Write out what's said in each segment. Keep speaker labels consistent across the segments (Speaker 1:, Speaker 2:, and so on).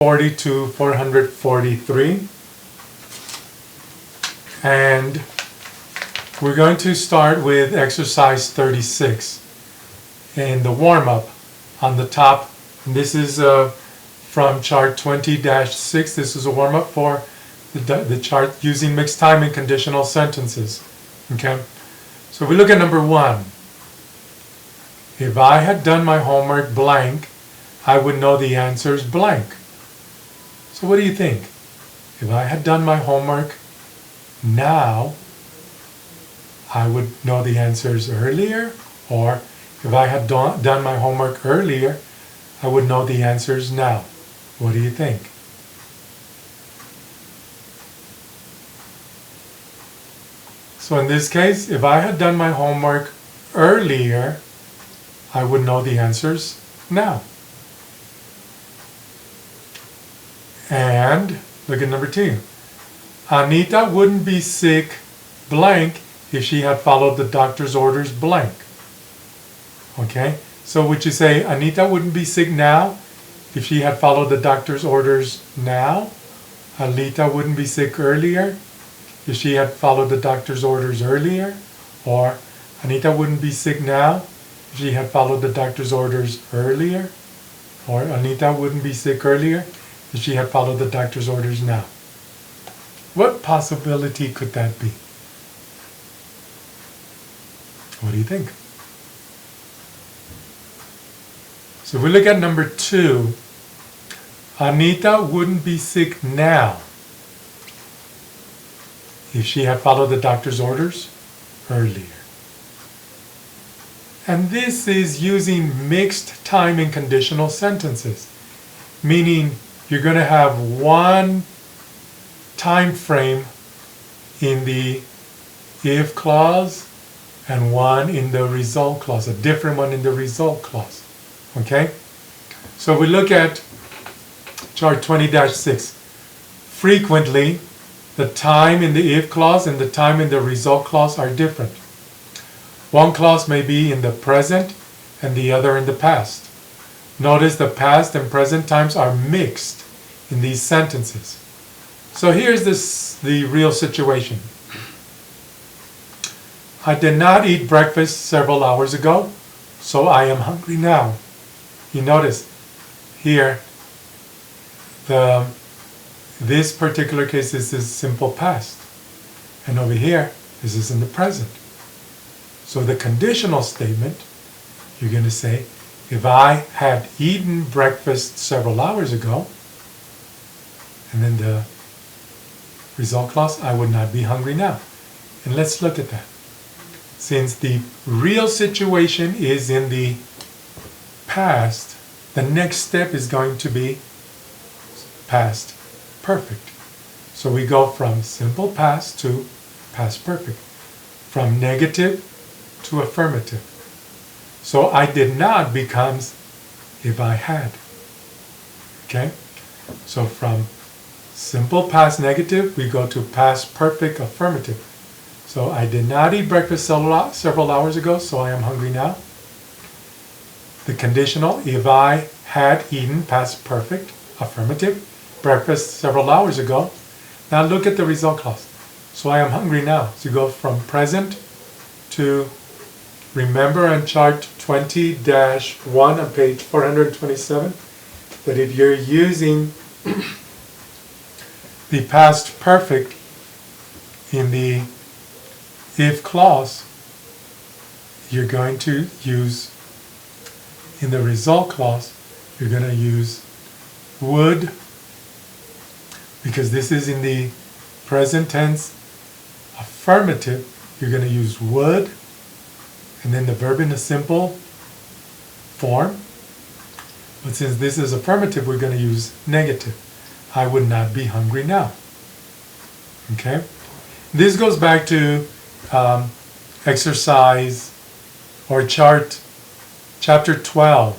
Speaker 1: 440 to 443. And we're going to start with exercise 36 in the warm-up on the top. And this is from chart 20-6. This is a warm-up for the chart using mixed time and conditional sentences. Okay, so we look at number 1. If I had done my homework blank, I would know the answers blank. So what do you think? If I had done my homework now, I would know the answers earlier? Or if I had done my homework earlier, I would know the answers now? What do you think? So in this case, if I had done my homework earlier, I would know the answers now. And look at number 2. Anita wouldn't be sick blank if she had followed the doctor's orders blank. Okay, so would you say Anita wouldn't be sick now if she had followed the doctor's orders now? Anita wouldn't be sick earlier if she had followed the doctor's orders earlier? Or Anita wouldn't be sick now if she had followed the doctor's orders earlier? Or Anita wouldn't be sick earlier if she had followed the doctor's orders now? What possibility could that be? What do you think? So we look at number 2. Anita wouldn't be sick now if she had followed the doctor's orders earlier. And this is using mixed time and conditional sentences, meaning you're going to have one time frame in the if clause and one in the result clause, a different one in the result clause. Okay? So we look at chart 20-6. Frequently, the time in the if clause and the time in the result clause are different. One clause may be in the present and the other in the past. Notice the past and present times are mixed in these sentences. So here's the real situation. I did not eat breakfast several hours ago, so I am hungry now. You notice here, this particular case, this is simple past. And over here, this is in the present. So the conditional statement, you're going to say, if I had eaten breakfast several hours ago, and then the result clause, I would not be hungry now. And let's look at that. Since the real situation is in the past, the next step is going to be past perfect. So we go from simple past to past perfect, from negative to affirmative. So I did not becomes if I had. Okay? So from simple past negative, we go to past perfect affirmative. So I did not eat breakfast several hours ago, so I am hungry now. The conditional, if I had eaten, past perfect, affirmative, breakfast several hours ago. Now look at the result clause. So I am hungry now. So you go from present to, remember on chart 20-1 on page 427, that if you're using the past perfect in the if clause, you're going to use, in the result clause, you're going to use would, because this is in the present tense affirmative, you're going to use would, and then the verb in a simple form. But since this is affirmative, we're going to use negative. I would not be hungry now. Okay? This goes back to exercise or chapter 12.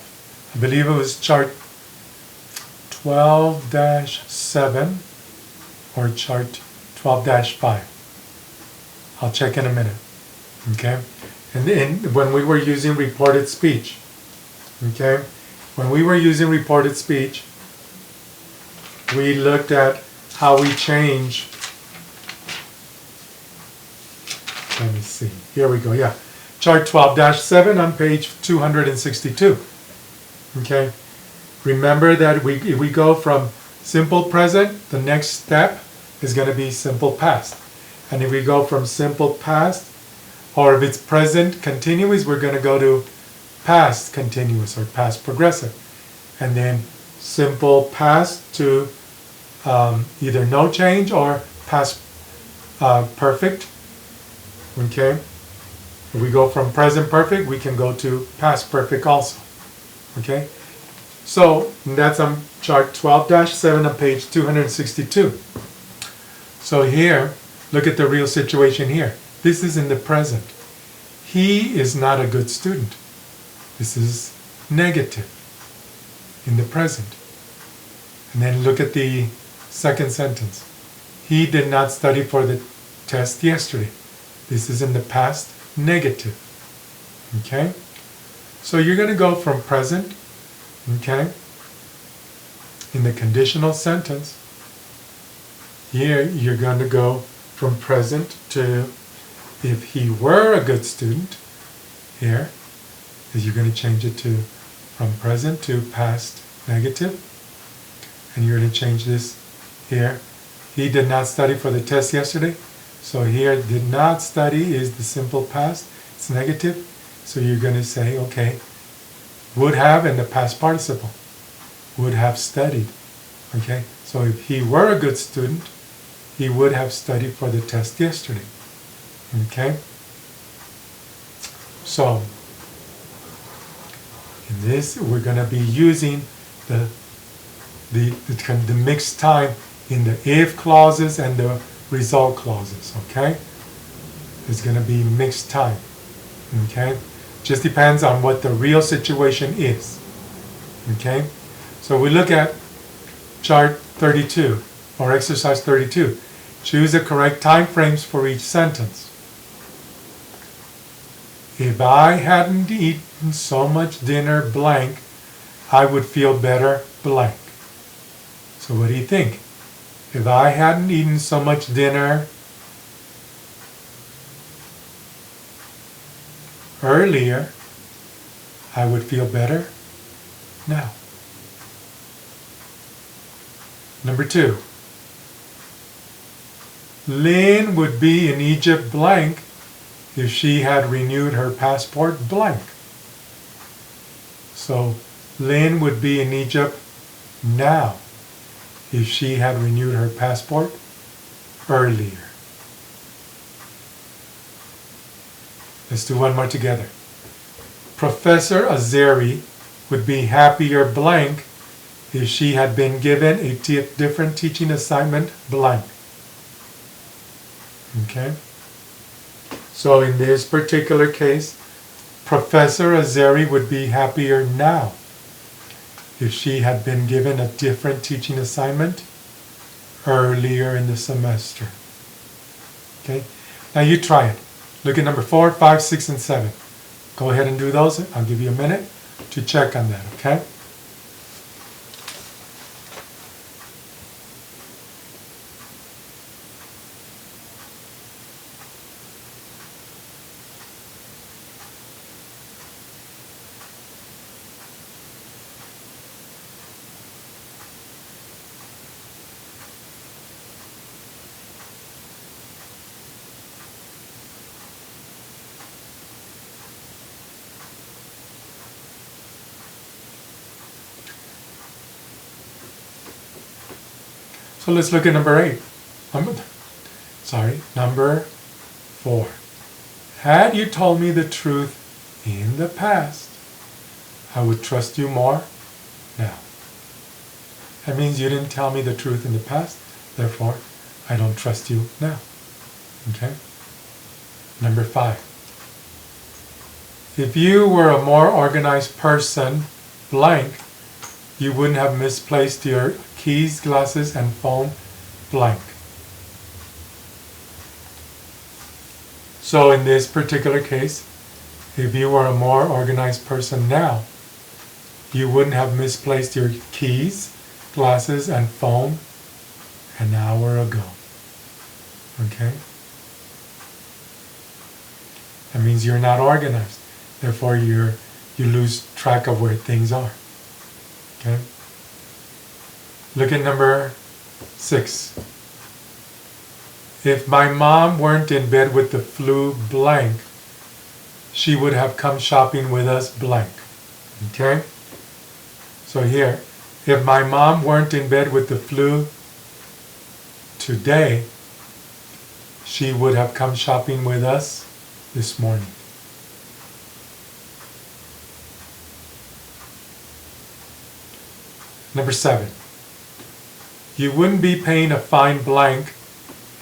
Speaker 1: I believe it was chart 12-7 or chart 12-5. I'll check in a minute. Okay? And then when we were using reported speech. Okay? When we were using reported speech, we looked at how we change. Let me see. Here we go. Yeah. Chart 12-7 on page 262. Okay. Remember that if we go from simple present, the next step is going to be simple past. And if we go from simple past, or if it's present continuous, we're going to go to past continuous or past progressive. And then simple past to either no change or past perfect. Okay? If we go from present perfect, we can go to past perfect also. Okay? So that's on chart 12-7 on page 262. So here, look at the real situation here. This is in the present. He is not a good student. This is negative in the present. And then look at the second sentence. He did not study for the test yesterday. This is in the past, negative. Okay? So you're going to go from present, okay, in the conditional sentence. Here you're going to go from present to if he were a good student. Here is you're going to change it to from present to past negative. And you're going to change this here. He did not study for the test yesterday. So here did not study is the simple past. It's negative. So you're going to say, okay, would have in the past participle. Would have studied. Okay? So if he were a good student, he would have studied for the test yesterday. Okay? So in this, we're going to be using the mixed time in the if clauses and the result clauses. Okay? It's going to be mixed time. Okay? Just depends on what the real situation is. Okay? So we look at chart 32 or exercise 32. Choose the correct time frames for each sentence. If I hadn't eaten so much dinner blank, I would feel better blank. So what do you think? If I hadn't eaten so much dinner earlier, I would feel better now. Number 2. Lynn would be in Egypt blank if she had renewed her passport blank. So Lynn would be in Egypt now if she had renewed her passport earlier. Let's do one more together. Professor Azeri would be happier blank if she had been given a different teaching assignment blank. Okay? So in this particular case, Professor Azeri would be happier now if she had been given a different teaching assignment earlier in the semester. Okay? Now you try it. Look at number 4, 5, 6, and 7. Go ahead and do those. I'll give you a minute to check on that, okay? So let's look at number 8. Number 4. Had you told me the truth in the past, I would trust you more now. That means you didn't tell me the truth in the past, therefore I don't trust you now. Okay? Number 5. If you were a more organized person, blank, you wouldn't have misplaced your keys, glasses, and phone blank. So in this particular case, if you were a more organized person now, you wouldn't have misplaced your keys, glasses and phone an hour ago. Okay? That means you're not organized. Therefore, you lose track of where things are. Okay? Look at number 6. If my mom weren't in bed with the flu blank, she would have come shopping with us blank. Okay? So here, if my mom weren't in bed with the flu today, she would have come shopping with us this morning. Number 7. You wouldn't be paying a fine blank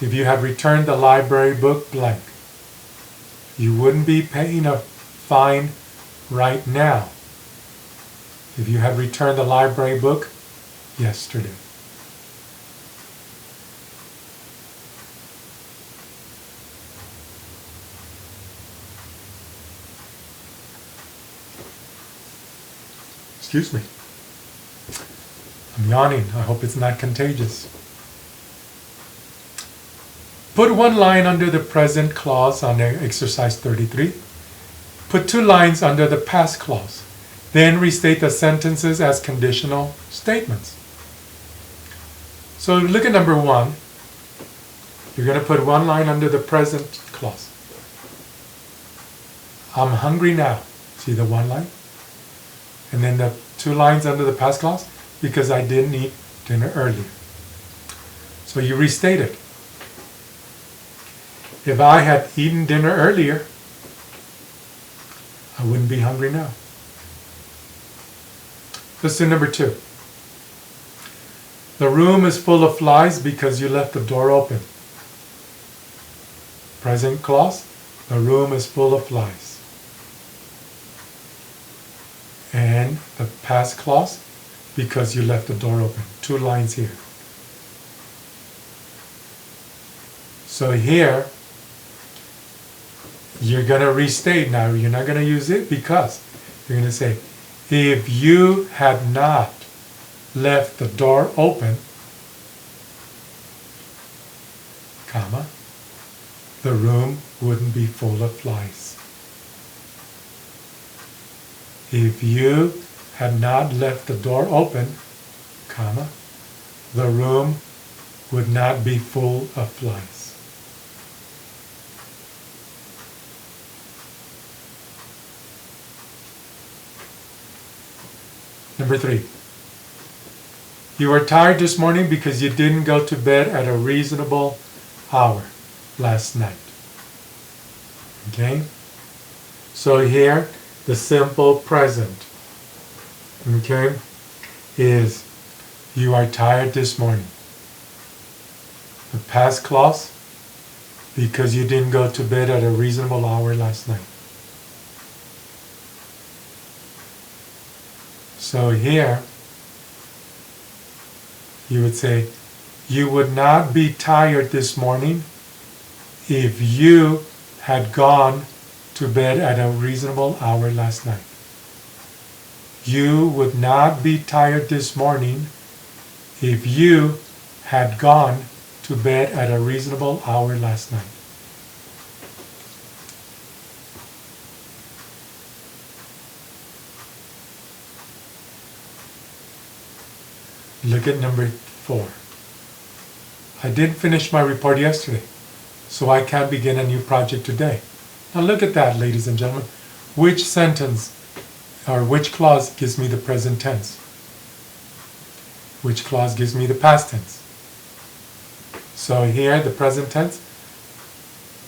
Speaker 1: if you had returned the library book blank. You wouldn't be paying a fine right now if you had returned the library book yesterday. Excuse me. I'm yawning. I hope it's not contagious. Put one line under the present clause on exercise 33. Put 2 lines under the past clause. Then restate the sentences as conditional statements. So look at number 1. You're going to put 1 line under the present clause. I'm hungry now. See the 1 line? And then the 2 lines under the past clause, because I didn't eat dinner earlier. So you restate it. If I had eaten dinner earlier, I wouldn't be hungry now. Let's do number 2. The room is full of flies because you left the door open. Present clause, the room is full of flies. And the past clause, because you left the door open. 2 lines here. So here, you're going to restate. Now, you're not going to use it because you're going to say, if you had not left the door open, comma, the room wouldn't be full of flies. If you had not left the door open, comma, the room would not be full of flies. Number 3. You are tired this morning because you didn't go to bed at a reasonable hour last night. Okay? So here, the simple present, okay, is you are tired this morning. The past clause, because you didn't go to bed at a reasonable hour last night. So here, you would say, you would not be tired this morning if you had gone to bed at a reasonable hour last night. You would not be tired this morning if you had gone to bed at a reasonable hour last night. Look at number 4. I didn't finish my report yesterday, so I can't begin a new project today. Now look at that, ladies and gentlemen. Which sentence or which clause gives me the present tense? Which clause gives me the past tense? So here, the present tense.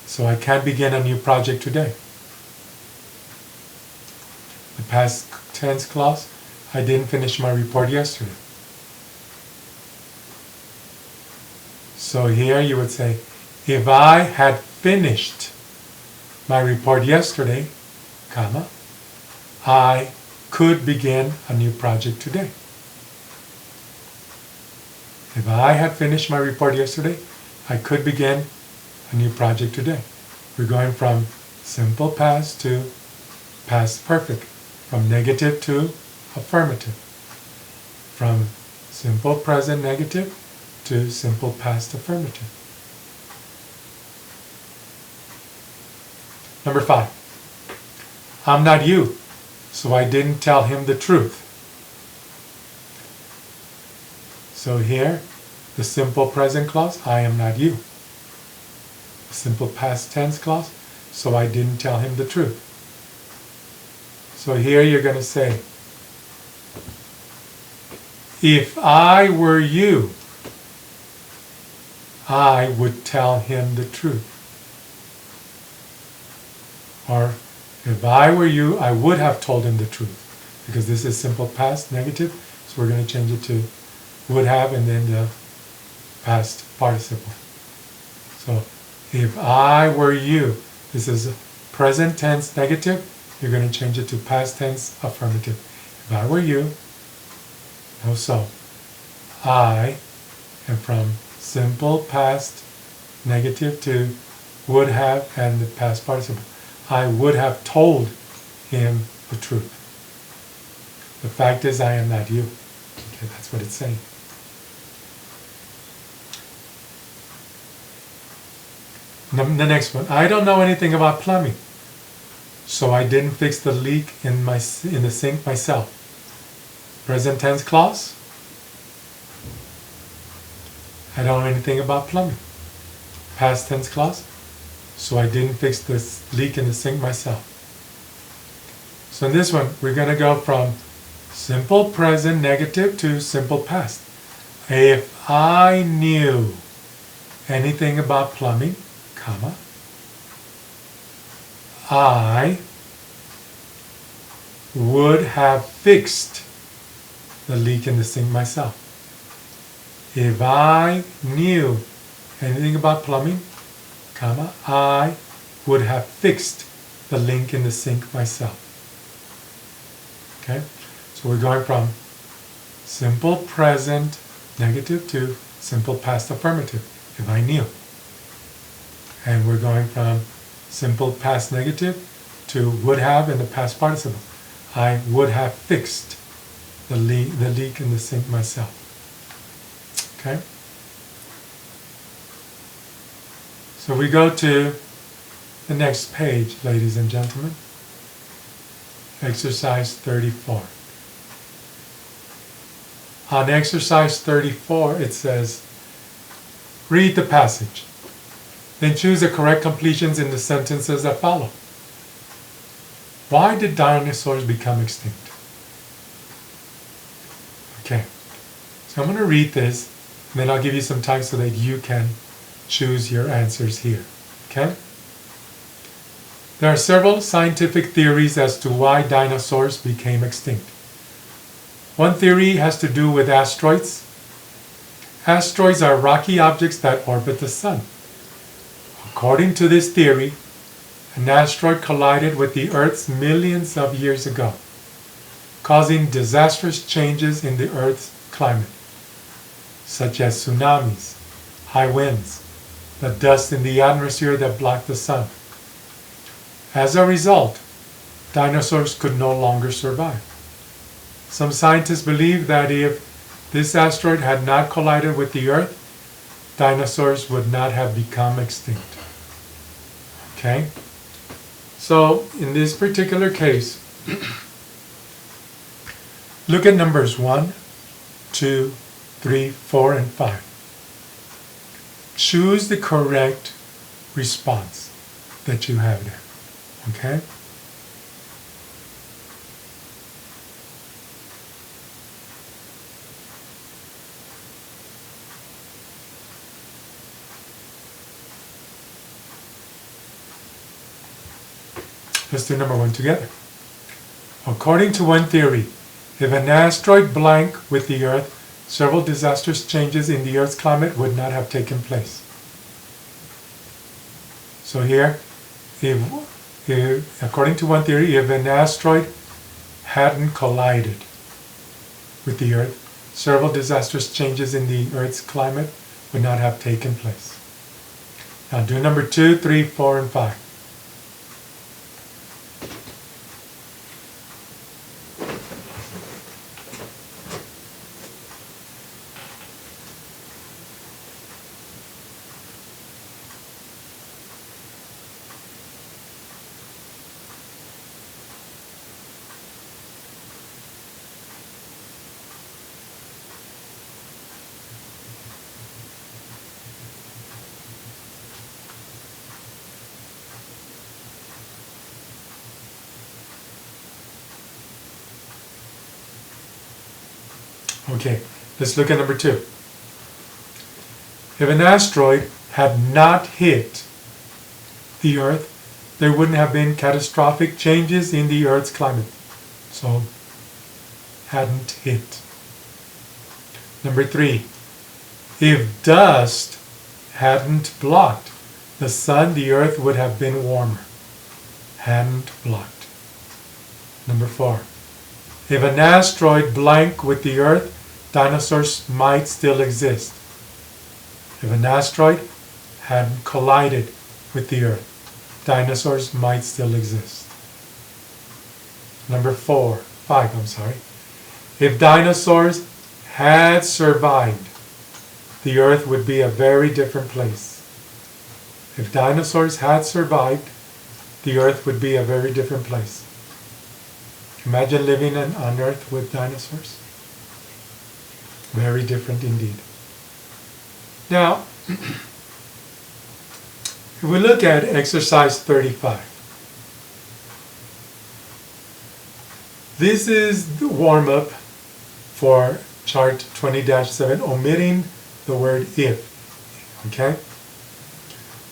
Speaker 1: So I can't begin a new project today. The past tense clause, I didn't finish my report yesterday. So here you would say, if I had finished my report yesterday, comma, I could begin a new project today. If I had finished my report yesterday, I could begin a new project today. We're going from simple past to past perfect, from negative to affirmative, from simple present negative to simple past affirmative. Number 5. I'm not you, so I didn't tell him the truth. So here, the simple present clause, I am not you. The simple past tense clause, so I didn't tell him the truth. So here you're going to say, if I were you, I would tell him the truth. Or, if I were you, I would have told him the truth. Because this is simple past negative, so we're going to change it to would have and then the past participle. So, if I were you, this is present tense negative, you're going to change it to past tense affirmative. If I were you, no so. I am from simple past negative to would have and the past participle. I would have told him the truth. The fact is I am not you. Okay, that's what it's saying. The next one. I don't know anything about plumbing, so I didn't fix the leak in the sink myself. Present tense clause. I don't know anything about plumbing. Past tense clause. So I didn't fix the leak in the sink myself. So in this one, we're going to go from simple present negative to simple past. If I knew anything about plumbing, comma, I would have fixed the leak in the sink myself. If I knew anything about plumbing, comma, I would have fixed the leak in the sink myself. Okay, so we're going from simple present negative to simple past affirmative, if I knew. And we're going from simple past negative to would have in the past participle. I would have fixed the leak in the sink myself. Okay? So we go to the next page, ladies and gentlemen. Exercise 34. On exercise 34, it says, read the passage. Then choose the correct completions in the sentences that follow. Why did dinosaurs become extinct? Okay, so I'm going to read this, and then I'll give you some time so that you can choose your answers here. Okay? There are several scientific theories as to why dinosaurs became extinct. One theory has to do with asteroids. Asteroids are rocky objects that orbit the sun. According to this theory, an asteroid collided with the Earth millions of years ago, causing disastrous changes in the Earth's climate, such as tsunamis, high winds, the dust in the atmosphere that blocked the sun. As a result, dinosaurs could no longer survive. Some scientists believe that if this asteroid had not collided with the Earth, dinosaurs would not have become extinct. Okay? So, in this particular case, look at numbers 1, 2, 3, 4, and 5. Choose the correct response that you have there. Okay? Let's do number 1 together. According to one theory, if an asteroid blanked with the Earth, several disastrous changes in the Earth's climate would not have taken place. So here, according to one theory, if an asteroid hadn't collided with the Earth, several disastrous changes in the Earth's climate would not have taken place. Now do number 2, 3, 4, and 5. Okay, let's look at number 2. If an asteroid had not hit the Earth, there wouldn't have been catastrophic changes in the Earth's climate. So, hadn't hit. Number 3. If dust hadn't blocked the sun, the Earth would have been warmer. Hadn't blocked. Number 4. If an asteroid blanked with the Earth, dinosaurs might still exist. If an asteroid hadn't collided with the Earth, dinosaurs might still exist. Number 5, If dinosaurs had survived, the Earth would be a very different place. If dinosaurs had survived, the Earth would be a very different place. Imagine living on Earth with dinosaurs. Very different indeed. Now, if we look at exercise 35, this is the warm-up for chart 20-7, omitting the word if. Okay?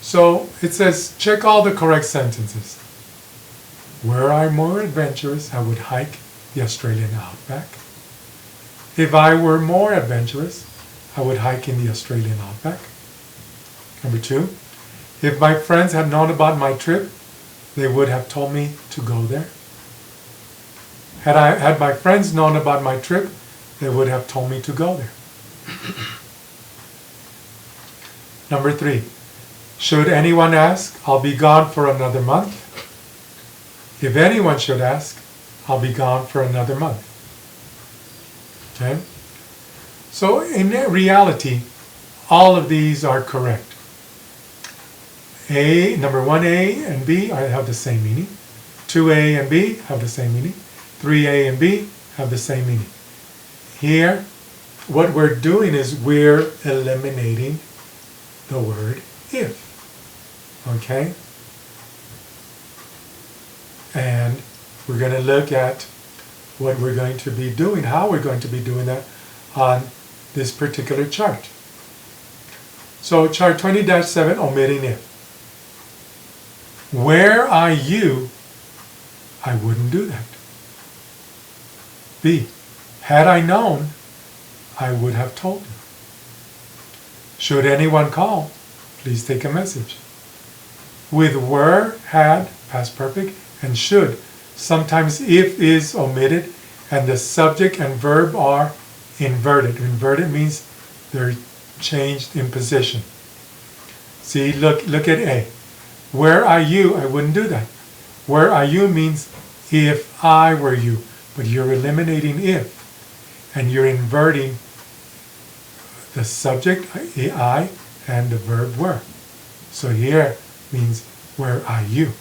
Speaker 1: So it says, check all the correct sentences. Were I more adventurous, I would hike the Australian outback. If I were more adventurous, I would hike in the Australian outback. Number 2, if my friends had known about my trip, they would have told me to go there. Had my friends known about my trip, they would have told me to go there. Number 3, should anyone ask, I'll be gone for another month. If anyone should ask, I'll be gone for another month. Okay? So in reality, all of these are correct. Number 1A and B have the same meaning. 2A and B have the same meaning. 3A and B have the same meaning. Here, what we're doing is we're eliminating the word if. Okay? And we're going to look at what we're going to be doing, how we're going to be doing that on this particular chart. So chart 20-7, omitting if. Where are you? I wouldn't do that. B, had I known, I would have told you. Should anyone call, please take a message. With were, had, past perfect, and should, sometimes if is omitted and the subject and verb are inverted. Inverted means they're changed in position. See, look at A. Where are you? I wouldn't do that. Where are you means if I were you, but you're eliminating if, and you're inverting the subject, I, and the verb were. So here means where are you?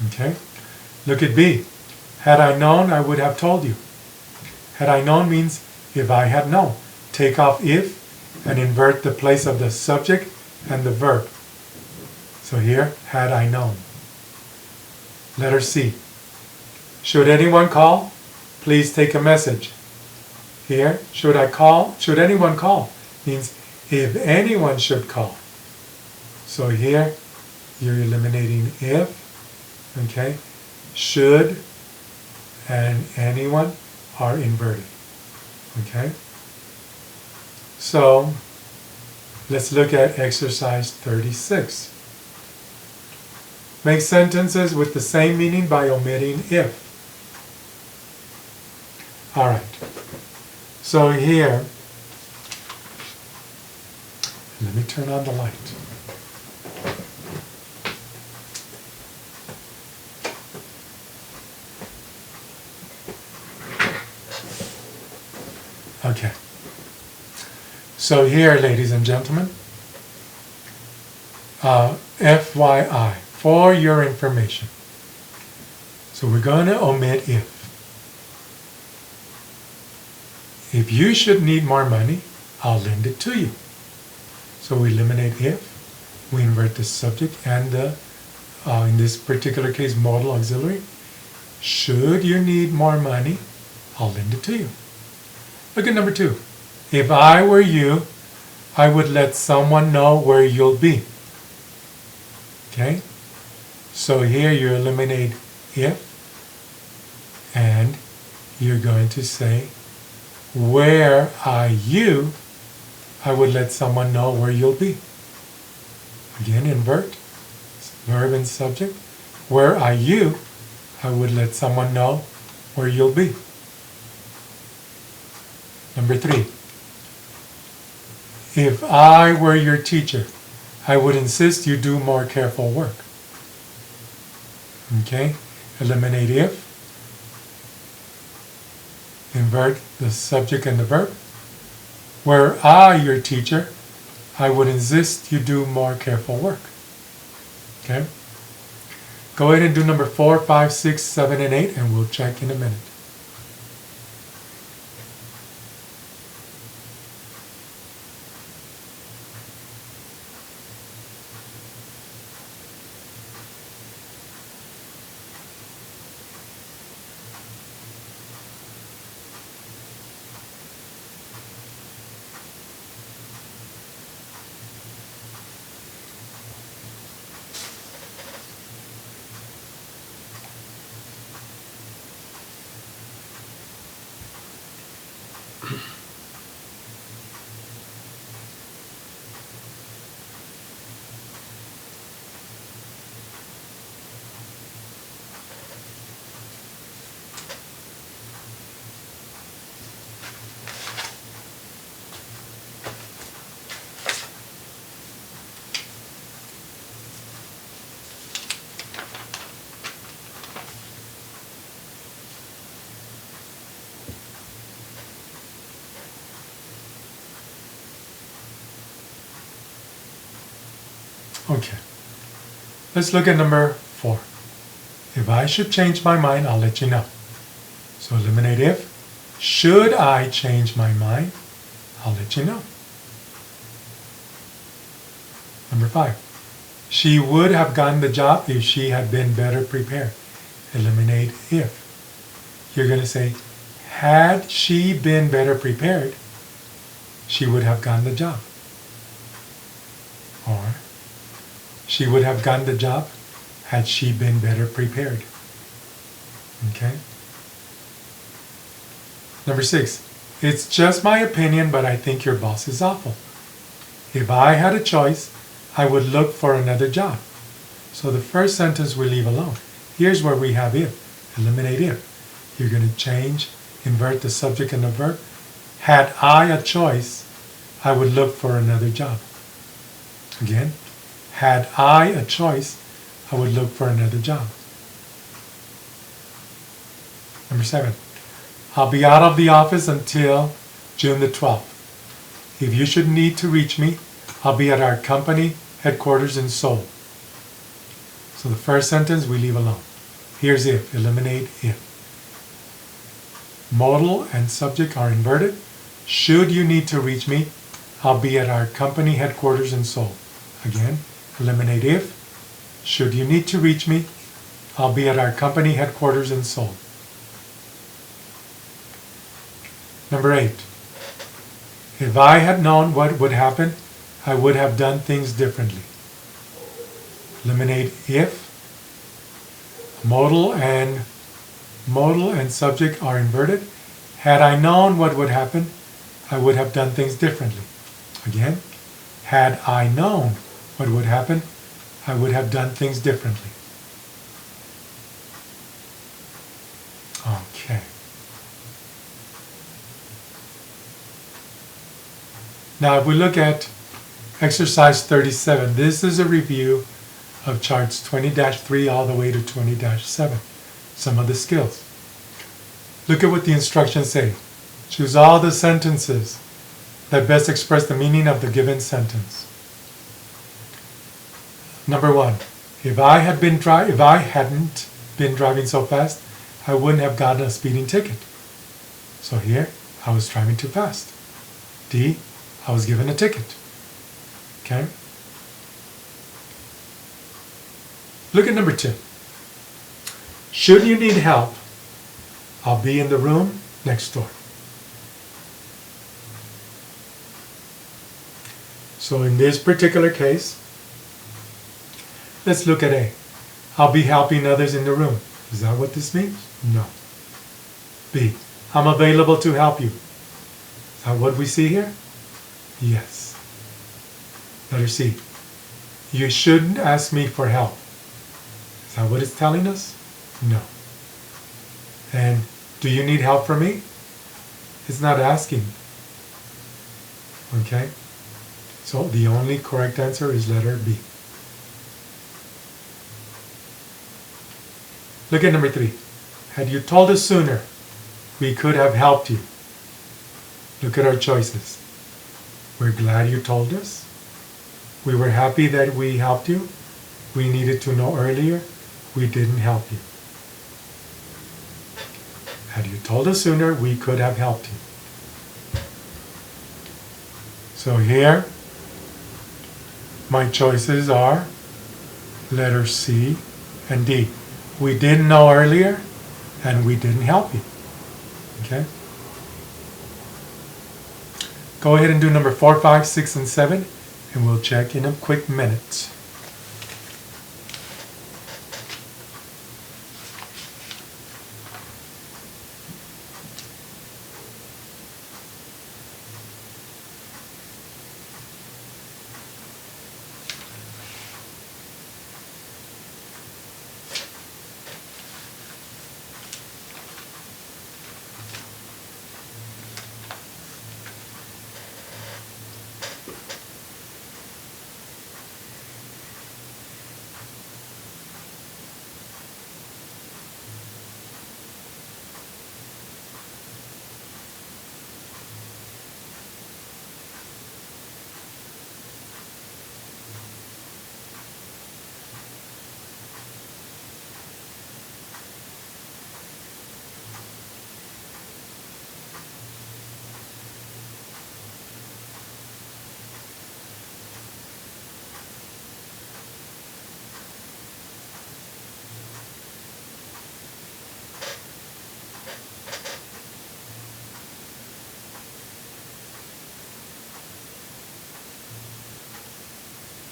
Speaker 1: Okay? Look at B. Had I known, I would have told you. Had I known means if I had known. Take off if and invert the place of the subject and the verb. So here, had I known. Letter C. Should anyone call, please take a message. Here, should anyone call means if anyone should call. So here, you're eliminating if, okay? Should and anyone are inverted, okay? So, let's look at exercise 36. Make sentences with the same meaning by omitting if. All right. So here, let me turn on the light. Okay. So here, ladies and gentlemen, FYI, for your information. So we're going to omit if. If you should need more money, I'll lend it to you. So we eliminate if, we invert the subject and the, in this particular case, modal auxiliary. Should you need more money, I'll lend it to you. Look at number 2. If I were you, I would let someone know where you'll be. Okay? So here you eliminate if, and you're going to say, where are you, I would let someone know where you'll be. Again, invert, verb and subject. Where are you, I would let someone know where you'll be. Number 3. If I were your teacher, I would insist you do more careful work. Okay? Eliminate if. Invert the subject and the verb. Were I your teacher, I would insist you do more careful work. Okay? Go ahead and do number 4, 5, 6, 7, and 8, and we'll check in a minute. Okay. Let's look at number 4. If I should change my mind, I'll let you know. So eliminate if. Should I change my mind, I'll let you know. Number 5. She would have gotten the job if she had been better prepared. Eliminate if. You're going to say, had she been better prepared, she would have gotten the job. Or, she would have gotten the job had she been better prepared. Okay? Number 6. It's just my opinion, but I think your boss is awful. If I had a choice, I would look for another job. So the first sentence we leave alone. Here's where we have if. Eliminate if. You're going to change, invert the subject and the verb. Had I a choice, I would look for another job. Again, had I a choice, I would look for another job. Number 7. I'll be out of the office until June the 12th. If you should need to reach me, I'll be at our company headquarters in Seoul. So the first sentence we leave alone. Here's if. Eliminate if. Modal and subject are inverted. Should you need to reach me, I'll be at our company headquarters in Seoul. Again, eliminate if. Should you need to reach me, I'll be at our company headquarters in Seoul. Number 8. If I had known what would happen, I would have done things differently. Eliminate if. Modal and subject are inverted. Had I known what would happen, I would have done things differently. Again, had I known what would happen, I would have done things differently. Okay. Now if we look at exercise 37, this is a review of charts 20-3 all the way to 20-7. Some of the skills. Look at what the instructions say. Choose all the sentences that best express the meaning of the given sentence. Number 1. If I hadn't been driving so fast, I wouldn't have gotten a speeding ticket. So here, I was driving too fast. D. I was given a ticket. Okay? Look at number 2. Should you need help, I'll be in the room next door. So in this particular case, let's look at A. I'll be helping others in the room. Is that what this means? No. B. I'm available to help you. Is that what we see here? Yes. Letter C. You shouldn't ask me for help. Is that what it's telling us? No. And do you need help from me? It's not asking. Okay? So the only correct answer is letter B. Look at number 3. Had you told us sooner, we could have helped you. Look at our choices. We're glad you told us. We were happy that we helped you. We needed to know earlier. We didn't help you. Had you told us sooner, we could have helped you. So here, my choices are letter C and D. We didn't know earlier, and we didn't help you. Okay? Go ahead and do number 4, 5, 6, and 7, and we'll check in a quick minute.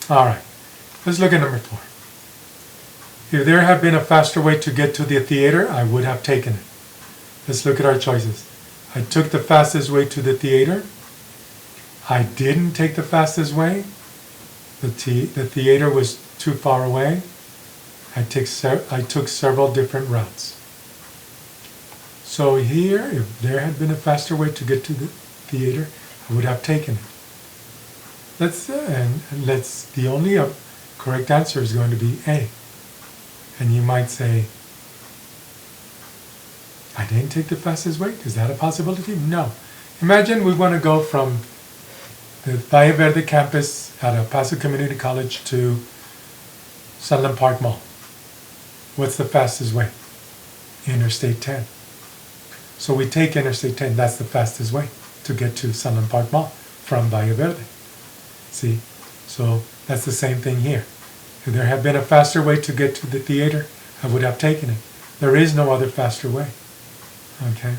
Speaker 1: All right, let's look at number 4. If there had been a faster way to get to the theater, I would have taken it. Let's look at our choices. I took the fastest way to the theater. I didn't take the fastest way. The theater was too far away. I took several different routes. So here, if there had been a faster way to get to the theater, I would have taken it. The only correct answer is going to be A. And you might say, I didn't take the fastest way. Is that a possibility? No. Imagine we want to go from the Valle Verde campus at El Paso Community College to Sunland Park Mall. What's the fastest way? Interstate 10. So we take Interstate 10. That's the fastest way to get to Sunland Park Mall from Valle Verde. See? So that's the same thing here. If there had been a faster way to get to the theater, I would have taken it. There is no other faster way. Okay?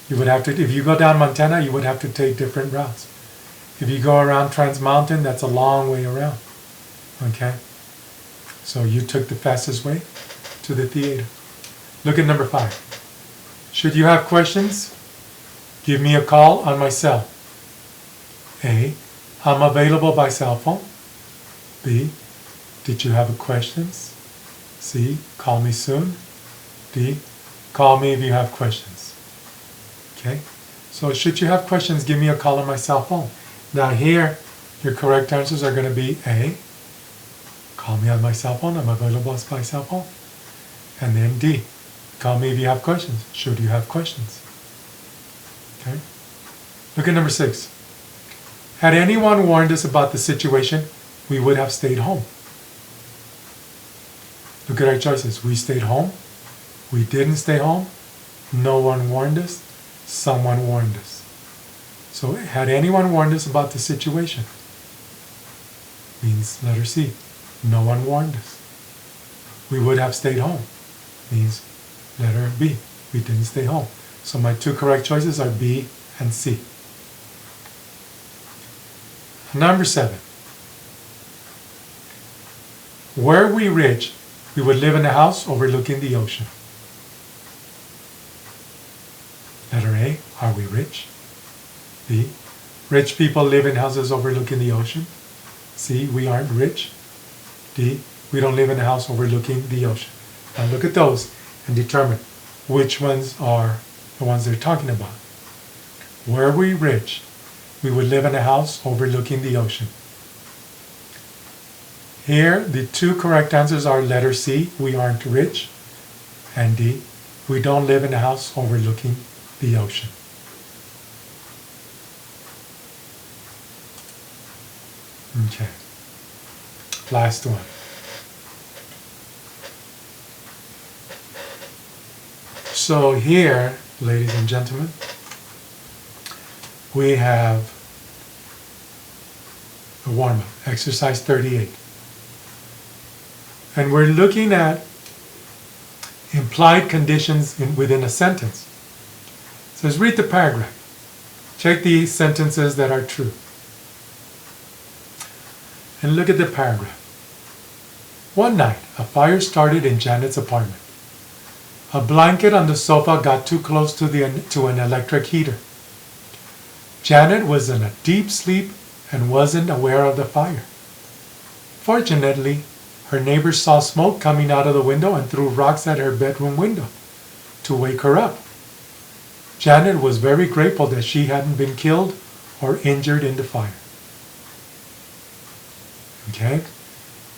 Speaker 1: You would have to, if you go down Montana, you would have to take different routes. If you go around Trans Mountain, that's a long way around. Okay? So you took the fastest way to the theater. Look at number 5. Should you have questions, give me a call on my cell. A, I'm available by cell phone. B, did you have questions? C, call me soon. D, call me if you have questions. Okay? So should you have questions, give me a call on my cell phone. Now here, your correct answers are going to be A, call me on my cell phone, I'm available by cell phone. And then D, call me if you have questions, should you have questions. Okay? Look at number 6. Had anyone warned us about the situation, we would have stayed home. Look at our choices. We stayed home. We didn't stay home. No one warned us. Someone warned us. So had anyone warned us about the situation? Means letter C. No one warned us. We would have stayed home. Means letter B. We didn't stay home. So my 2 correct choices are B and C. Number 7. Were we rich, we would live in a house overlooking the ocean. Letter A, are we rich? B, rich people live in houses overlooking the ocean. C, we aren't rich. D, we don't live in a house overlooking the ocean. Now look at those and determine which ones are the ones they're talking about. Were we rich, we would live in a house overlooking the ocean. Here, the two correct answers are letter C, we aren't rich, and D, we don't live in a house overlooking the ocean. Okay, last one. So here, ladies and gentlemen, we have a warm-up, exercise 38. And we're looking at implied conditions within a sentence. It says, read the paragraph. Check the sentences that are true. And look at the paragraph. One night, a fire started in Janet's apartment. A blanket on the sofa got too close to an electric heater. Janet was in a deep sleep and wasn't aware of the fire. Fortunately, her neighbors saw smoke coming out of the window and threw rocks at her bedroom window to wake her up. Janet was very grateful that she hadn't been killed or injured in the fire. Okay,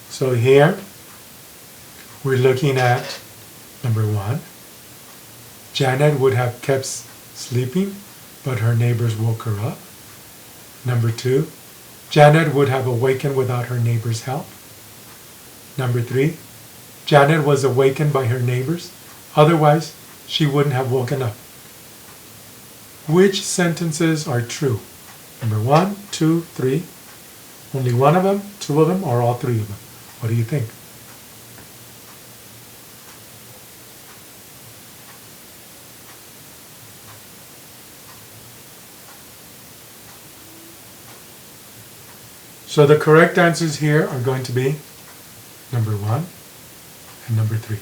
Speaker 1: so here we're looking at number 1. Janet would have kept sleeping, but her neighbors woke her up. Number 2, Janet would have awakened without her neighbors' help. Number 3, Janet was awakened by her neighbors, otherwise she wouldn't have woken up. Which sentences are true? Number 1, 2, 3. Only one of them, 2 of them, or all 3 of them? What do you think? So the correct answers here are going to be number 1 and number 3.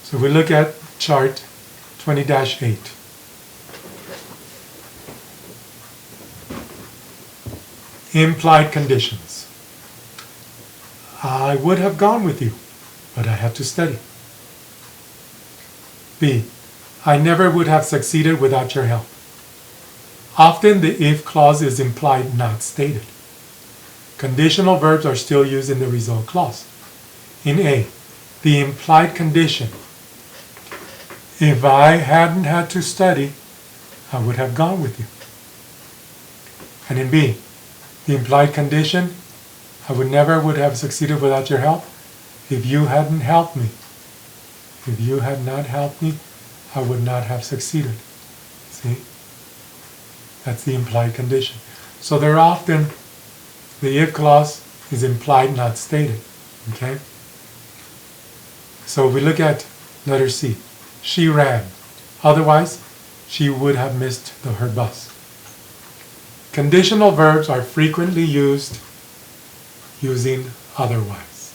Speaker 1: So we look at chart 20-8. Implied conditions. I would have gone with you, but I have to study. B, I never would have succeeded without your help. Often the if clause is implied, not stated. Conditional verbs are still used in the result clause. In A, the implied condition, if I hadn't had to study, I would have gone with you. And in B, the implied condition, I would have succeeded without your help if you hadn't helped me. If you had not helped me, I would not have succeeded. See? That's the implied condition. So they're often, the if clause is implied, not stated. Okay? So we look at letter C. She ran. Otherwise, she would have missed her bus. Conditional verbs are frequently used using otherwise.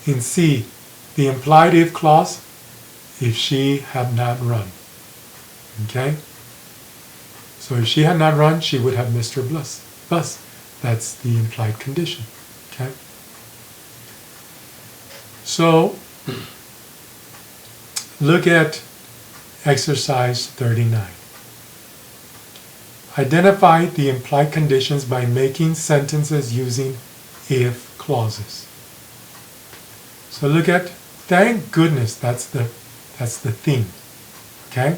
Speaker 1: In C, the implied if clause, if she had not run. Okay? So if she had not run, she would have missed her bus. That's the implied condition. Okay? So look at exercise 39. Identify the implied conditions by making sentences using if clauses. So look at, thank goodness, that's the theme. Okay?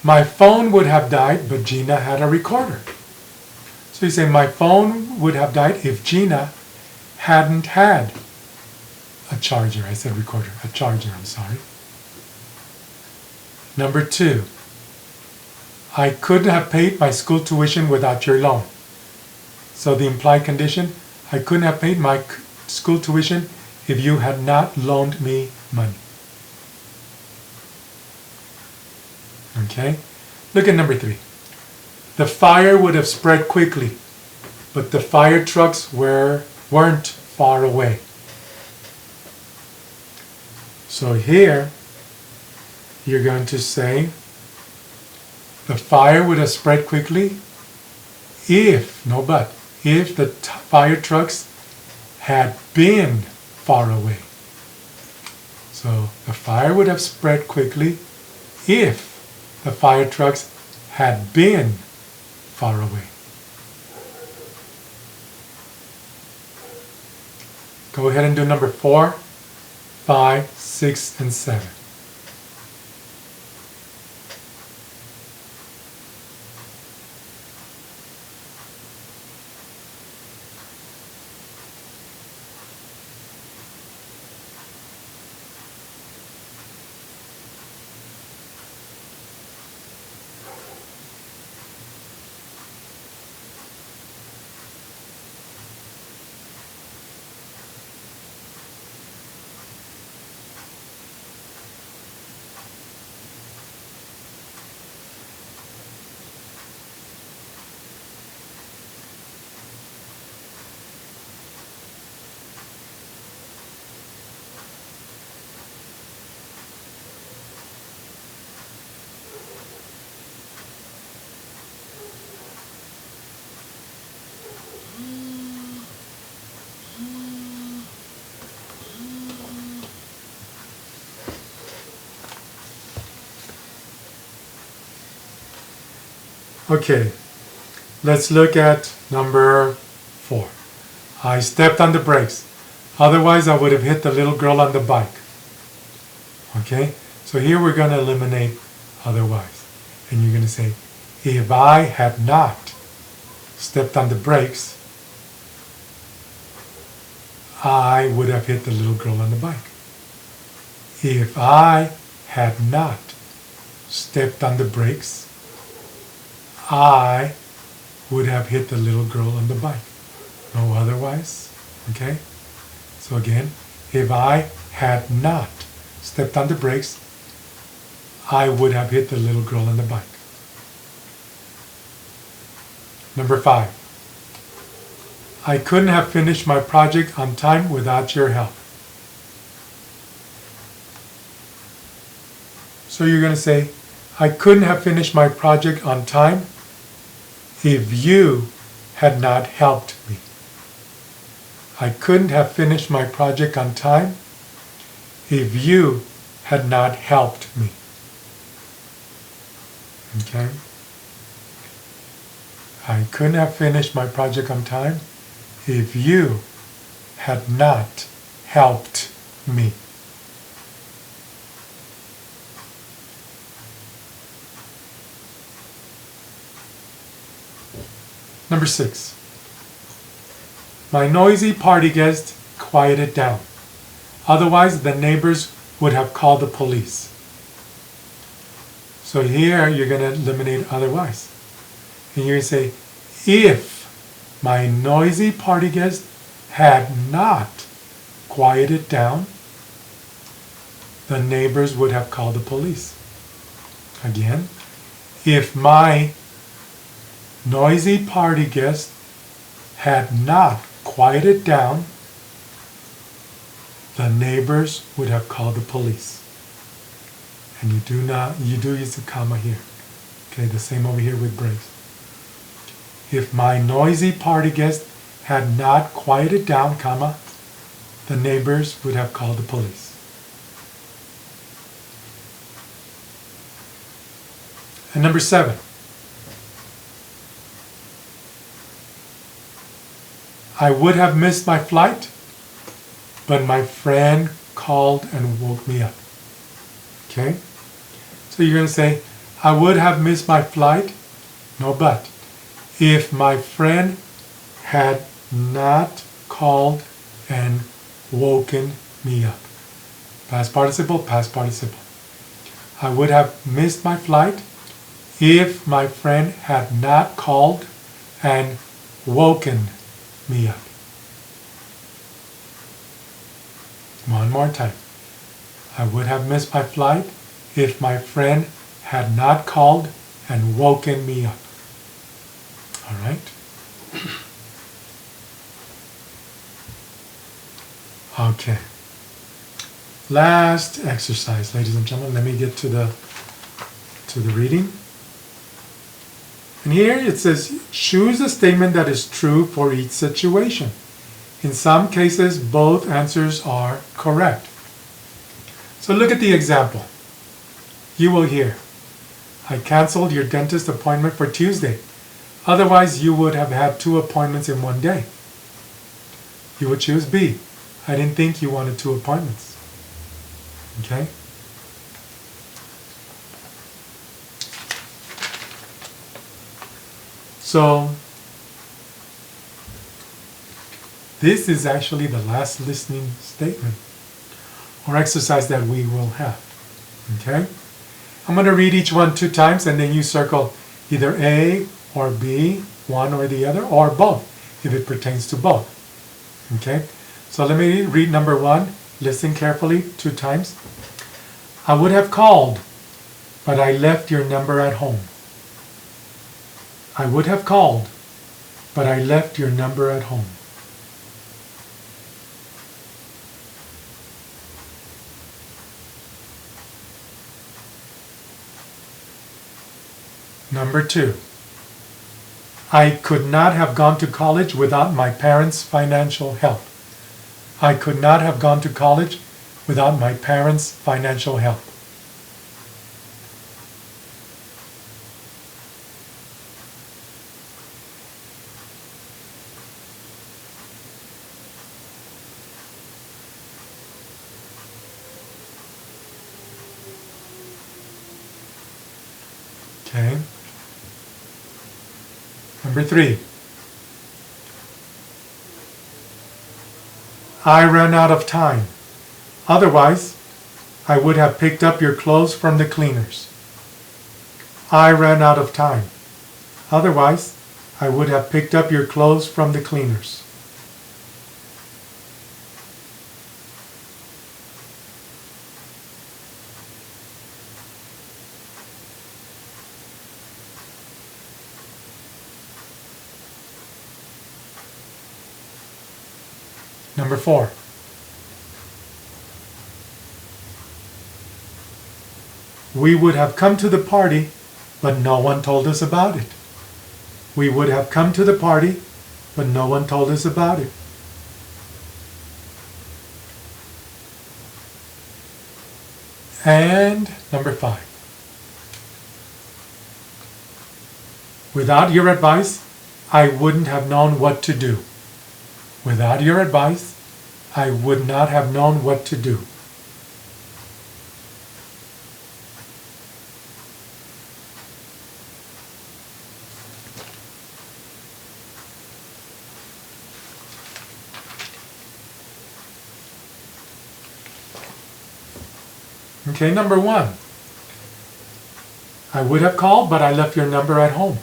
Speaker 1: My phone would have died, but Gina had a recorder. So you say, my phone would have died if Gina hadn't had a charger. I said recorder, a charger, I'm sorry. Number 2, I couldn't have paid my school tuition without your loan. So the implied condition, I couldn't have paid my school tuition if you had not loaned me money. Okay? Look at number 3. the fire would have spread quickly, but the fire trucks weren't far away. So here, you're going to say, the fire would have spread quickly if, no but, if the fire trucks had been far away. So the fire would have spread quickly if the fire trucks had been far away. Go ahead and do number 4, 5, 6, and 7. Okay, let's look at number 4. I stepped on the brakes. Otherwise, I would have hit the little girl on the bike. Okay, so here we're going to eliminate otherwise. And you're going to say, if I had not stepped on the brakes, I would have hit the little girl on the bike. If I had not stepped on the brakes, I would have hit the little girl on the bike. No otherwise. Okay? So again, if I had not stepped on the brakes, I would have hit the little girl on the bike. Number 5. I couldn't have finished my project on time without your help. So you're going to say, I couldn't have finished my project on time if you had not helped me. I couldn't have finished my project on time if you had not helped me. Okay? I couldn't have finished my project on time if you had not helped me. Number 6. My noisy party guest quieted down. Otherwise, the neighbors would have called the police. So here you're going to eliminate otherwise. And you're going to say, if my noisy party guest had not quieted down, the neighbors would have called the police. Again, if my noisy party guest had not quieted down, the neighbors would have called the police. And you do use the comma here. Okay, the same over here with brakes. If my noisy party guest had not quieted down, comma, the neighbors would have called the police. And number 7. I would have missed my flight, but my friend called and woke me up. Okay? So you're going to say, I would have missed my flight, no but, if my friend had not called and woken me up. Past participle, past participle. I would have missed my flight if my friend had not called and woken me up. One more time. I would have missed my flight if my friend had not called and woken me up. All right? Okay. Last exercise, ladies and gentlemen. Let me get to the reading. And here it says, choose a statement that is true for each situation. In some cases, both answers are correct. So look at the example. You will hear, I canceled your dentist appointment for Tuesday. Otherwise, you would have had 2 appointments in one day. You would choose B. I didn't think you wanted 2 appointments. Okay? So, this is actually the last listening statement or exercise that we will have. Okay? I'm going to read each one 2 times and then you circle either A or B, one or the other, or both, if it pertains to both. Okay? So let me read number 1. Listen carefully 2 times. I would have called, but I left your number at home. I would have called, but I left your number at home. Number 2. I could not have gone to college without my parents' financial help. I could not have gone to college without my parents' financial help. Okay. Number 3. I ran out of time. Otherwise, I would have picked up your clothes from the cleaners. I ran out of time. Otherwise, I would have picked up your clothes from the cleaners. Number 4. We would have come to the party, but no one told us about it. We would have come to the party, but no one told us about it. And number 5. Without your advice, I wouldn't have known what to do. Without your advice, I would not have known what to do. Okay, number 1. I would have called, but I left your number at home.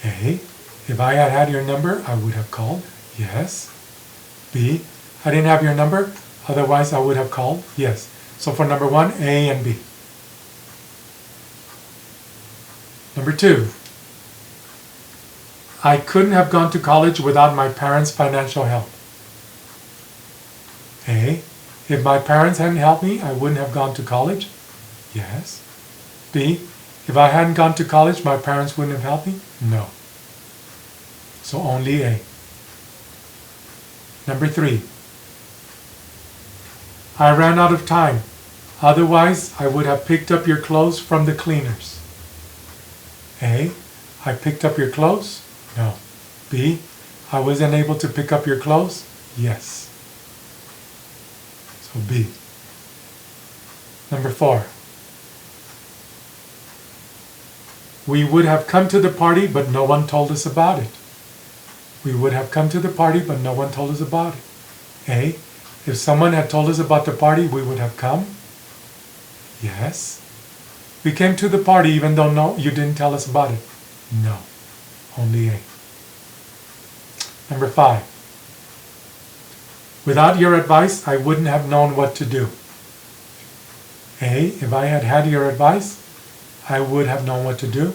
Speaker 1: A. If I had had your number, I would have called. Yes. B. I didn't have your number, otherwise I would have called. Yes. So for number 1, A and B. Number 2. I couldn't have gone to college without my parents' financial help. A. If my parents hadn't helped me, I wouldn't have gone to college. Yes. B. If I hadn't gone to college, my parents wouldn't have helped me. No. So only A. Number 3. I ran out of time. Otherwise, I would have picked up your clothes from the cleaners. A. I picked up your clothes? No. B. I wasn't able to pick up your clothes? Yes. So B. Number 4. We would have come to the party, but no one told us about it. We would have come to the party, but no one told us about it. A. If someone had told us about the party, we would have come. Yes. We came to the party even though no, you didn't tell us about it. No. Only A. Number 5. Without your advice, I wouldn't have known what to do. A. If I had had your advice, I would have known what to do.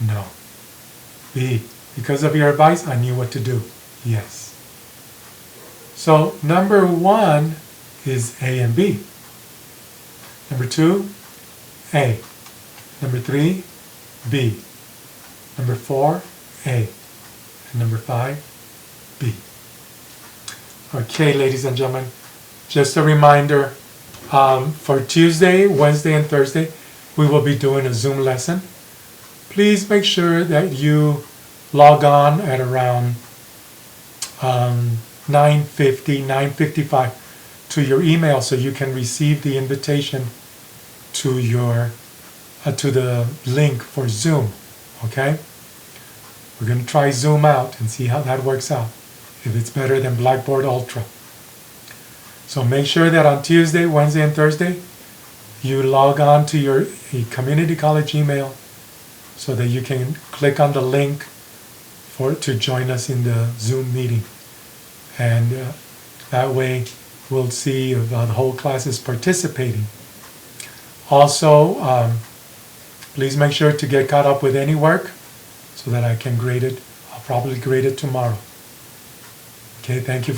Speaker 1: No. B. Because of your advice, I knew what to do. Yes. So number 1 is A and B. Number 2, A. Number 3, B. Number 4, A. And number 5, B. Okay, ladies and gentlemen, just a reminder, for Tuesday, Wednesday, and Thursday, we will be doing a Zoom lesson. Please make sure that you log on at around 9:50, 9:55 to your email so you can receive the invitation to your to the link for Zoom. Okay? We're going to try Zoom out and see how that works out, if it's better than Blackboard Ultra. So make sure that on Tuesday, Wednesday, and Thursday, you log on to your community college email so that you can click on the link to join us in the Zoom meeting. And that way we'll see if the whole class is participating. Also, please make sure to get caught up with any work so that I can grade it. I'll probably grade it tomorrow. Okay, thank you.